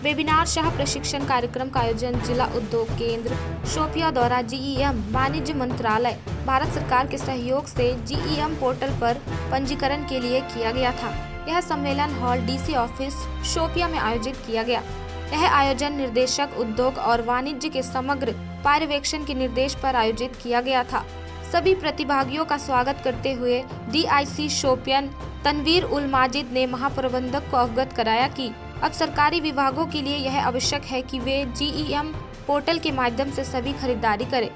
Webinar सह प्रशिक्षण कार्यक्रम का आयोजन जिला उद्योग केंद्र शोपिया द्वारा जीईएम वाणिज्य मंत्रालय भारत सरकार के सहयोग से जीईएम पोर्टल पर पंजीकरण के लिए किया गया था। यह सम्मेलन हॉल डीसी ऑफिस शोपिया में आयोजित किया गया। यह आयोजन निर्देशक उद्योग और वाणिज्य के समग्र पर्यवेक्षण के निर्देश पर आयोजित किया गया था। सभी प्रतिभागियों का स्वागत करते हुए डीआईसी शोपियन तनवीर उल माजिद ने महाप्रबंधक को अवगत कराया कि अब सरकारी विभागों के लिए यह आवश्यक है कि वे जीईएम पोर्टल के माध्यम से सभी खरीदारी करें।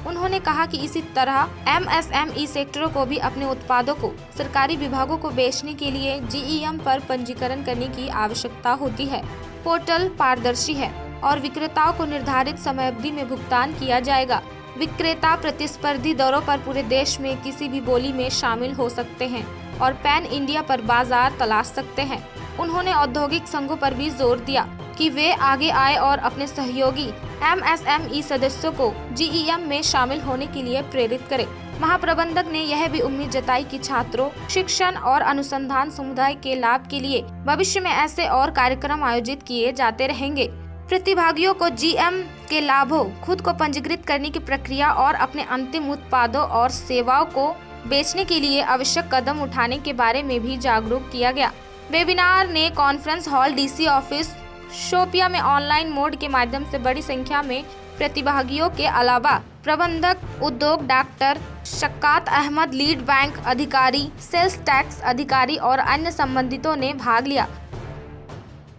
उन्होंने कहा कि इसी तरह एमएसएमई सेक्टरों को भी अपने उत्पादों को सरकारी विभागों को बेचने के लिए जीईएम पर पंजीकरण करने की आवश्यकता होती है। पोर्टल पारदर्शी है और विक्रेताओं को निर्धारित समय अवधि में भुगतान किया जाएगा। विक्रेता प्रतिस्पर्धी दरों पर पूरे देश में किसी भी बोली में शामिल हो सकते हैं और पैन इंडिया पर बाजार तलाश सकते हैं। उन्होंने औद्योगिक संघों पर भी जोर दिया कि वे आगे आए और अपने सहयोगी एमएसएमई सदस्यों को जीईएम में शामिल होने के लिए प्रेरित करें। महाप्रबंधक ने यह भी उम्मीद जताई कि छात्रों, शिक्षण और अनुसंधान समुदाय के लाभ के लिए भविष्य में ऐसे और कार्यक्रम आयोजित किए जाते रहेंगे। प्रतिभागियों को जीईएम के लाभों, खुद को पंजीकृत करने की प्रक्रिया और अपने अंतिम उत्पादों और सेवाओं को बेचने के लिए आवश्यक कदम उठाने के बारे में भी जागरूक किया गया। वेबिनार ने conference hall DC office Shopian में ऑनलाइन मोड के माध्यम से बड़ी संख्या में प्रतिभागियों के अलावा प्रबंधक उद्योग डॉक्टर शक्कात अहमद, लीड बैंक अधिकारी, सेल्स टैक्स अधिकारी और अन्य संबंधितों ने भाग लिया।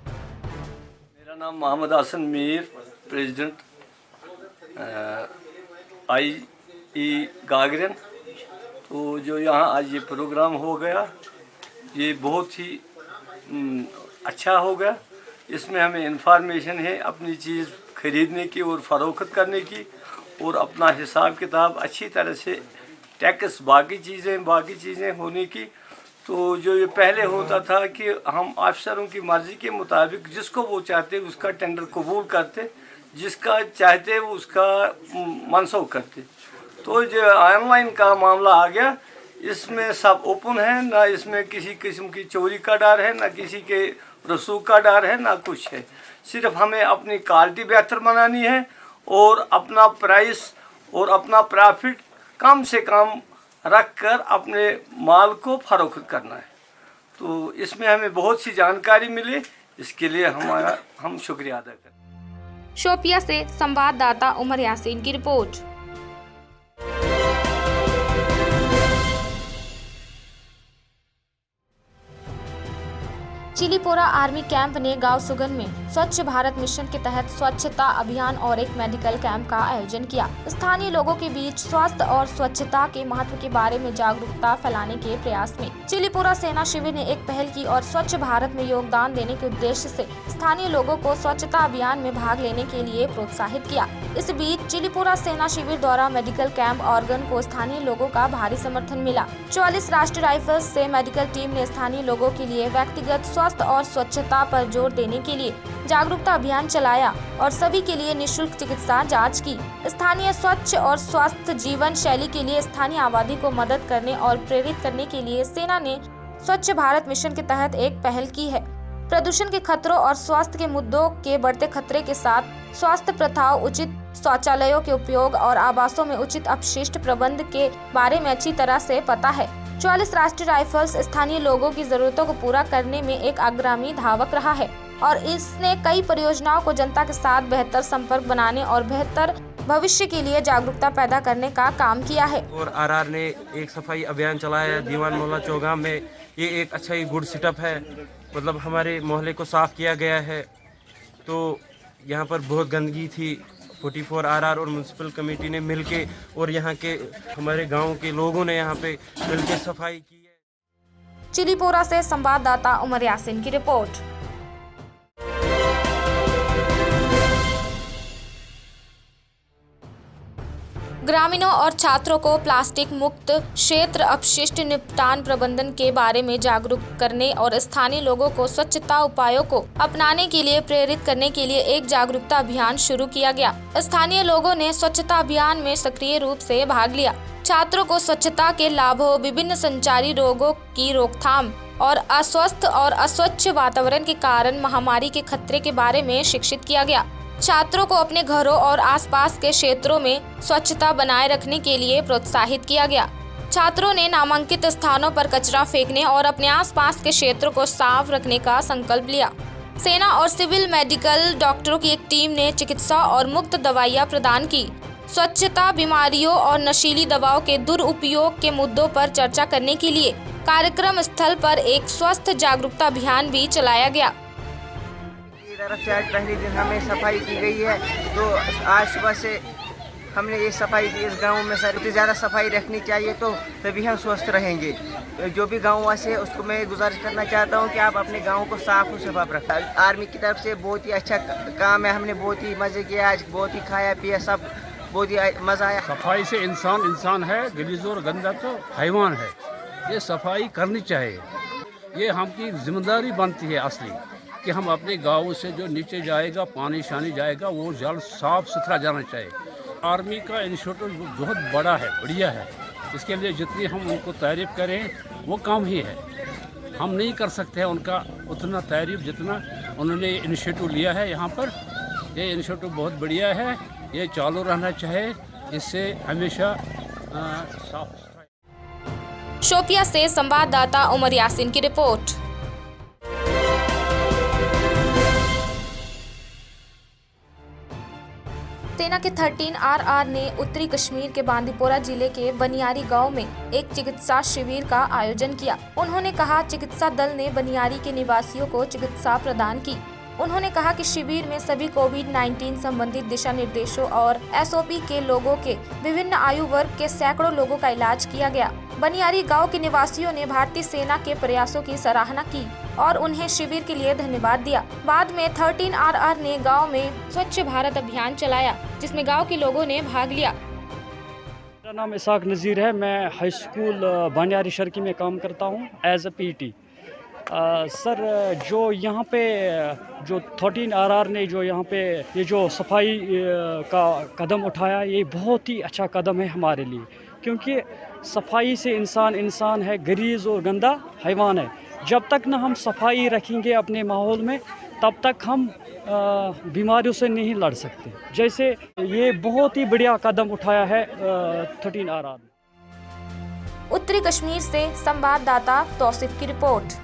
मेरा नाम मोहम्मद हसन मीर, प्रेसिडेंट IE गागरन। तो जो यहाँ आज ये प्रोग्राम हो गया, ये बहुत ही अच्छा हो गया। इसमें हमें इंफॉर्मेशन है अपनी चीज़ खरीदने की और फ़रोख्त करने की, और अपना हिसाब किताब अच्छी तरह से, टैक्स बाकी चीज़ें होने की। तो जो ये पहले होता था कि हम अफसरों की मर्ज़ी के मुताबिक जिसको वो चाहते उसका टेंडर कबूल करते, जिसका चाहते वो उसका मनसूख करते। तो जो ऑनलाइन का मामला आ गया, इसमें सब ओपन है, ना इसमें किसी किस्म की चोरी का डर है, ना किसी के रसूख का डर है, ना कुछ है। सिर्फ हमें अपनी क्वालिटी बेहतर बनानी है और अपना प्राइस और अपना प्रॉफिट कम से कम रख कर अपने माल को फरोख्त करना है। तो इसमें हमें बहुत सी जानकारी मिली, इसके लिए हम शुक्रिया अदा करते हैं। शोपिया से संवाददाता उमर यासीन की रिपोर्ट। चिलीपोरा आर्मी कैंप ने गांव सुगन में स्वच्छ भारत मिशन के तहत स्वच्छता अभियान और एक मेडिकल कैंप का आयोजन किया। स्थानीय लोगों के बीच स्वास्थ्य और स्वच्छता के महत्व के बारे में जागरूकता फैलाने के प्रयास में चिलीपोरा सेना शिविर ने एक पहल की और स्वच्छ भारत में योगदान देने के उद्देश्य से स्थानीय लोगों को स्वच्छता अभियान में भाग लेने के लिए प्रोत्साहित किया। इस बीच चिलीपोरा सेना शिविर द्वारा मेडिकल कैंप ऑर्गन को स्थानीय लोगों का भारी समर्थन मिला। 44 राष्ट्रीय राइफल्स से मेडिकल टीम ने स्थानीय लोगों के लिए व्यक्तिगत स्वास्थ्य और स्वच्छता पर जोर देने के लिए जागरूकता अभियान चलाया और सभी के लिए निःशुल्क चिकित्सा जांच की। स्थानीय स्वच्छ और स्वस्थ जीवन शैली के लिए स्थानीय आबादी को मदद करने और प्रेरित करने के लिए सेना ने स्वच्छ भारत मिशन के तहत एक पहल की है। प्रदूषण के खतरों और स्वास्थ्य के मुद्दों के बढ़ते खतरे के साथ स्वास्थ्य प्रथाओं, उचित शौचालयों के उपयोग और आवासों में उचित अपशिष्ट प्रबंध के बारे में अच्छी तरह से पता है। 44 राष्ट्रीय राइफल्स स्थानीय लोगों की जरूरतों को पूरा करने में एक अग्रणी धावक रहा है और इसने कई परियोजनाओं को जनता के साथ बेहतर संपर्क बनाने और बेहतर भविष्य के लिए जागरूकता पैदा करने का काम किया है। और आरआर ने एक सफाई अभियान चलाया दीवान मोहल्ला चौगाम में। ये एक अच्छा ही गुड सेटअप है, मतलब हमारे मोहल्ले को साफ किया गया है। तो यहाँ पर बहुत गंदगी थी। 44 आरआर और म्यूनसिपल कमेटी ने मिलके और यहाँ के हमारे गांव के लोगों ने यहाँ पे मिलके सफाई की है। चिलीपोरा से संवाददाता उमर यासीन की रिपोर्ट। ग्रामीणों और छात्रों को प्लास्टिक मुक्त क्षेत्र अपशिष्ट निपटान प्रबंधन के बारे में जागरूक करने और स्थानीय लोगों को स्वच्छता उपायों को अपनाने के लिए प्रेरित करने के लिए एक जागरूकता अभियान शुरू किया गया। स्थानीय लोगों ने स्वच्छता अभियान में सक्रिय रूप से भाग लिया। छात्रों को स्वच्छता के लाभों, विभिन्न संचारी रोगों की रोकथाम, और अस्वस्थ और अस्वच्छ वातावरण के कारण महामारी के खतरे के बारे में शिक्षित किया गया। छात्रों को अपने घरों और आसपास के क्षेत्रों में स्वच्छता बनाए रखने के लिए प्रोत्साहित किया गया। छात्रों ने नामांकित स्थानों पर कचरा फेंकने और अपने आसपास के क्षेत्र को साफ रखने का संकल्प लिया। सेना और सिविल मेडिकल डॉक्टरों की एक टीम ने चिकित्सा और मुफ्त दवाइयां प्रदान की। स्वच्छता, बीमारियों और नशीली दवाओं के दुरुपयोग के मुद्दों पर चर्चा करने के लिए कार्यक्रम स्थल पर एक स्वस्थ जागरूकता अभियान भी चलाया गया। तरफ से आज पहले दिन हमें सफाई की गई है, तो आज सुबह से हमने ये सफाई की। इस गांव में सर ज़्यादा सफाई रखनी चाहिए, तो तभी हम स्वस्थ रहेंगे। जो भी गाँववासी है उसको मैं गुजारिश करना चाहता हूँ कि आप अपने गाँव को साफ और शफाफ रखें। आर्मी की तरफ से बहुत ही अच्छा काम है, हमने बहुत ही मज़े किया, आज बहुत ही खाया पिया, सब बहुत ही मज़ा आया। सफाई से इंसान है, गलीज और गंदा तो हैवान है। ये सफाई करनी चाहिए, ये हमकी जिम्मेदारी बनती है असली, कि हम अपने गाँव से जो नीचे जाएगा पानी शानी जाएगा वो जल साफ सुथरा जाना चाहिए। आर्मी का इनिशिएटिव बहुत बड़ा है, बढ़िया है। इसके लिए जितनी हम उनको तारीफ करें वो कम ही है। हम नहीं कर सकते हैं उनका उतना तारीफ जितना उन्होंने इनिशिएटिव लिया है यहाँ पर। ये इनिशिएटिव बहुत बढ़िया है, ये चालू रहना चाहिए, इससे हमेशा साफ सुथरा। शोपिया से संवाददाता उमर यासीन की रिपोर्ट। सेना के 13 RR ने उत्तरी कश्मीर के बांदीपोरा जिले के बनियारी गांव में एक चिकित्सा शिविर का आयोजन किया। उन्होंने कहा, चिकित्सा दल ने बनियारी के निवासियों को चिकित्सा प्रदान की। उन्होंने कहा कि शिविर में सभी कोविड-19 संबंधित दिशा निर्देशों और SOP के लोगों के विभिन्न आयु वर्ग के सैकड़ों लोगों का इलाज किया गया। बनियारी गांव के निवासियों ने भारतीय सेना के प्रयासों की सराहना की और उन्हें शिविर के लिए धन्यवाद दिया। बाद में 13 RR ने गांव में स्वच्छ भारत अभियान चलाया, जिसमें गांव के लोगों ने भाग लिया। मेरा नाम इसाक नज़ीर है, मैं हाई स्कूल बनियारी शर्की में काम करता हूँ एज ए PT। सर, जो यहाँ पे जो 13 RR ने जो यहाँ पे ये जो सफाई का कदम उठाया, ये बहुत ही अच्छा कदम है हमारे लिए, क्योंकि सफाई से इंसान है, गरीज और गंदा हैवान है। जब तक ना हम सफाई रखेंगे अपने माहौल में, तब तक हम बीमारियों से नहीं लड़ सकते। जैसे ये बहुत ही बढ़िया कदम उठाया है 13 RR ने। उत्तरी कश्मीर से संवाददाता तौसीफ की रिपोर्ट।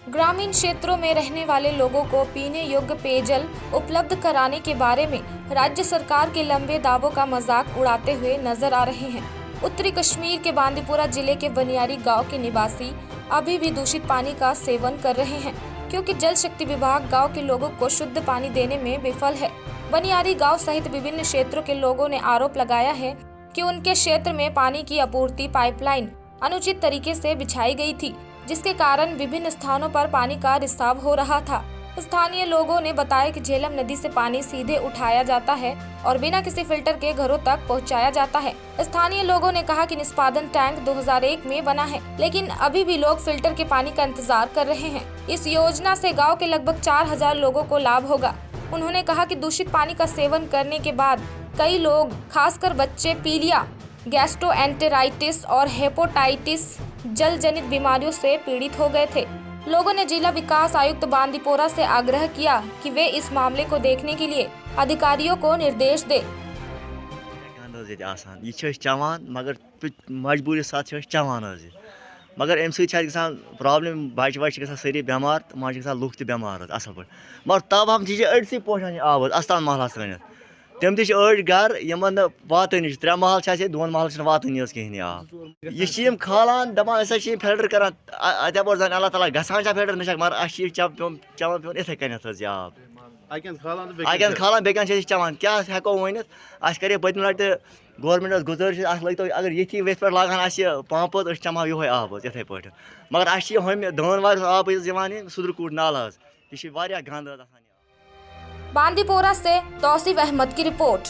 ग्रामीण क्षेत्रों में रहने वाले लोगों को पीने योग्य पेयजल उपलब्ध कराने के बारे में राज्य सरकार के लंबे दावों का मजाक उड़ाते हुए नजर आ रहे हैं। उत्तरी कश्मीर के बांदीपोरा जिले के बनियारी गांव के निवासी अभी भी दूषित पानी का सेवन कर रहे हैं, क्योंकि जल शक्ति विभाग गांव के लोगों को शुद्ध पानी देने में विफल है। बनियारी गांव सहित विभिन्न क्षेत्रों के लोगों ने आरोप लगाया है कि उनके क्षेत्र में पानी की आपूर्ति पाइपलाइन अनुचित तरीके से बिछाई गई थी, जिसके कारण विभिन्न स्थानों पर पानी का रिसाव हो रहा था। स्थानीय लोगों ने बताया कि झेलम नदी से पानी सीधे उठाया जाता है और बिना किसी फिल्टर के घरों तक पहुंचाया जाता है। स्थानीय लोगों ने कहा कि निष्पादन टैंक 2001 में बना है, लेकिन अभी भी लोग फिल्टर के पानी का इंतजार कर रहे हैं। इस योजना से गाँव के लगभग 4000 लोगों को लाभ होगा। उन्होंने कहा कि दूषित पानी का सेवन करने के बाद कई लोग, खासकर बच्चे, पीलिया, गैस्ट्रोएंटेराइटिस और हेपेटाइटिस जल जनित बीमारियों से पीड़ित हो गए थे। लोगों ने जिला विकास आयुक्त बांदीपोरा से आग्रह किया कि वे इस मामले को देखने के लिए अधिकारियों को निर्देश दें। चवान मगर मजबूरी साथ चवान मगर अम सान प्रॉब्लम बच्चे वच्चे गसान सारी बेमार तो मज गसान लुक बेमार असल पे मगर तब हम अड़सी पोषान आब अस्तान महल सन तम अड़ गर यमन वातन 3 महल 2 महल वातन कहीं आब यह खालान दपान फिल्टर कर अल्लाह ताला गसान फिल्टर नशा मगर अस चवान पे इथे कन आब अगन खालान बेकन चवान क्या हेको वन अस करे पत्म लट गवर्नमेंट गुजारिश लगे अगर ये वेथ पे लागान पंप चमा ये आब इथे पे मगर अस हम दान वार आब सुदरकूट नाल यह गंद। बांदीपोरा से तौसीफ अहमद की रिपोर्ट।